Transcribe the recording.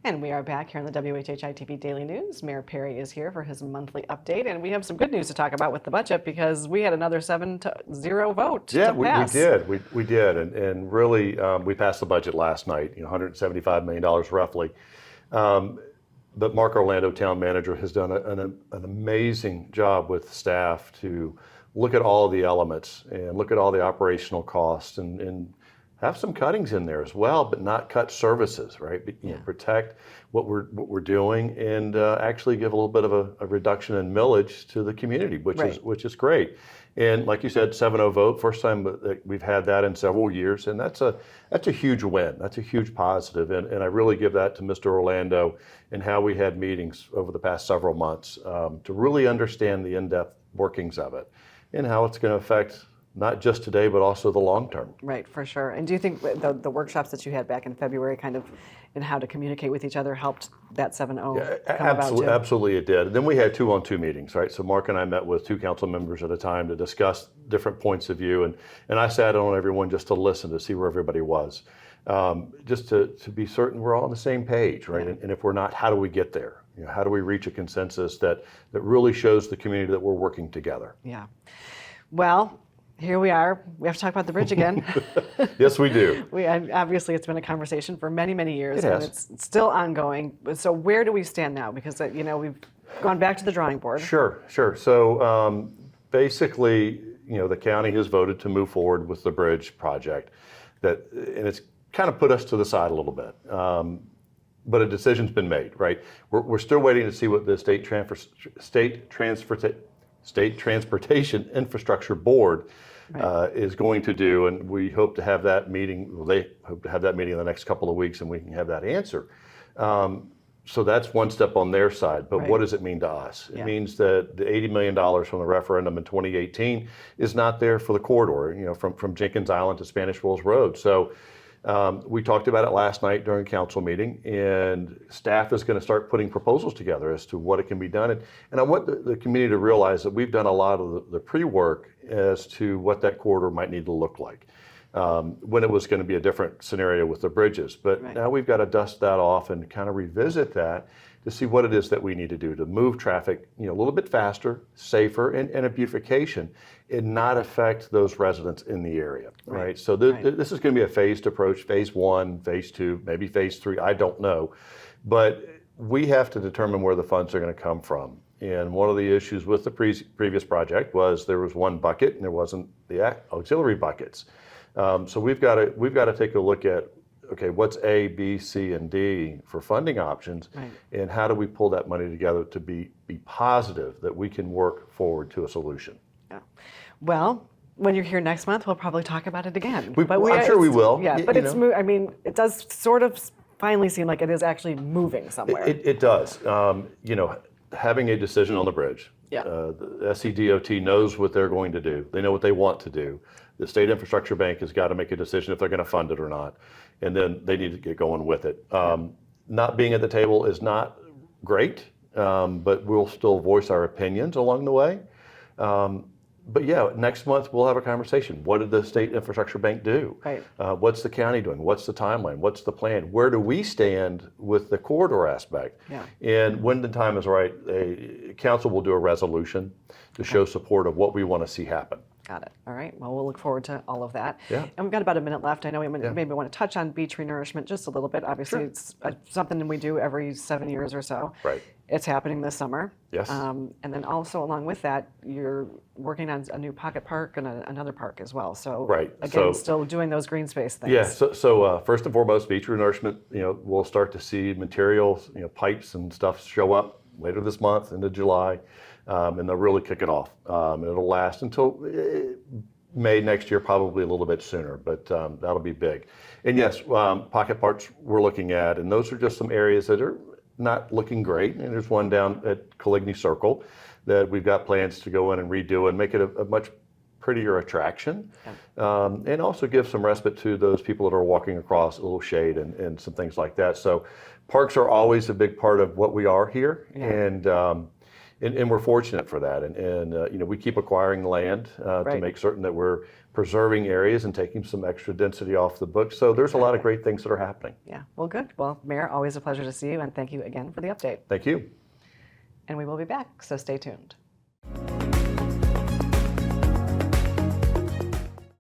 And we are back here on the WHHI-TV Daily News. Mayor Perry is here for his monthly update, and we have some good news to talk about with the budget because we had another 7-0 vote to pass. We did, and really we passed the budget last night, $175 million roughly. But Mark Orlando, town manager, has done an amazing job with staff to look at all the elements and look at all the operational costs and have some cuttings in there as well, but not cut services, right? Protect what we're doing and actually give a little bit of a reduction in millage to the community, which is great. And like you said, 7-0 vote, first time that we've had that in several years, and that's a huge win. That's a huge positive, and I really give that to Mr. Orlando and how we had meetings over the past several months to really understand the in-depth workings of it and how it's going to affect not just today, but also the long term. Right, for sure. And do you think the workshops that you had back in February kind of in how to communicate with each other helped that 7-0 come about too? Absolutely it did. And then we had 2-on-2 meetings, right? So Mark and I met with 2 council members at a time to discuss different points of view. And I sat on everyone just to listen to see where everybody was. Just to be certain we're all on the same page, right? And if we're not, how do we get there? How do we reach a consensus that really shows the community that we're working together? Yeah. Well, here we are. We have to talk about the bridge again. Yes, we do. Obviously, it's been a conversation for many, many years, and it's still ongoing. So where do we stand now? Because we've gone back to the drawing board. Sure. So basically, the county has voted to move forward with the bridge project, and it's kind of put us to the side a little bit. But a decision's been made, right? We're still waiting to see what the State Transportation Infrastructure Board is going to do, and we hope to have that meeting. Well, they hope to have that meeting in the next couple of weeks, and we can have that answer. So that's one step on their side. But what does it mean to us? It means that the $80 million from the referendum in 2018 is not there for the corridor, from Jenkins Island to Spanish Wells Road. So we talked about it last night during council meeting, and staff is going to start putting proposals together as to what it can be done. And I want the community to realize that we've done a lot of the pre-work as to what that corridor might need to look like when it was going to be a different scenario with the bridges. But now we've got to dust that off and kind of revisit that to see what it is that we need to do to move traffic a little bit faster, safer, and a beautification, and not affect those residents in the area, right? So this is going to be a phased approach, phase 1, phase 2, maybe phase 3, I don't know. But we have to determine where the funds are going to come from. And one of the issues with the previous project was there was one bucket and there wasn't the auxiliary buckets. So we've got to take a look at, okay, what's A, B, C, and D for funding options, and how do we pull that money together to be positive that we can work forward to a solution? Yeah. Well, when you're here next month, we'll probably talk about it again. I'm sure we will. Yeah, but it does sort of finally seem like it is actually moving somewhere. It does. Having a decision on the bridge. The SCDOT knows what they're going to do. They know what they want to do. The State Infrastructure Bank has got to make a decision if they're going to fund it or not, and then they need to get going with it. Not being at the table is not great, but we'll still voice our opinions along the way. But yeah, next month we'll have a conversation. What did the State Infrastructure Bank do? What's the county doing? What's the timeline? What's the plan? Where do we stand with the corridor aspect? And when the time is right, council will do a resolution to show support of what we want to see happen. Got it. All right. Well, we'll look forward to all of that. And we've got about a minute left. I know we maybe want to touch on beach renourishment just a little bit. Obviously, it's something we do every 7 years or so. It's happening this summer. And then also along with that, you're working on a new pocket park and another park as well. So again, still doing those green space things. So first and foremost, beach renourishment. We'll start to see materials, pipes and stuff show up later this month into July. And they'll really kick it off. It'll last until May next year, probably a little bit sooner, but that'll be big. And yes, pocket parks we're looking at, and those are just some areas that are not looking great. And there's one down at Coligny Circle that we've got plans to go in and redo and make it a much prettier attraction, and also give some respite to those people that are walking across, a little shade and some things like that. So parks are always a big part of what we are here. And And we're fortunate for that. And we keep acquiring land to make certain that we're preserving areas and taking some extra density off the books. So there's a lot of great things that are happening. Yeah, well, good. Well, Mayor, always a pleasure to see you, and thank you again for the update. Thank you. And we will be back, so stay tuned.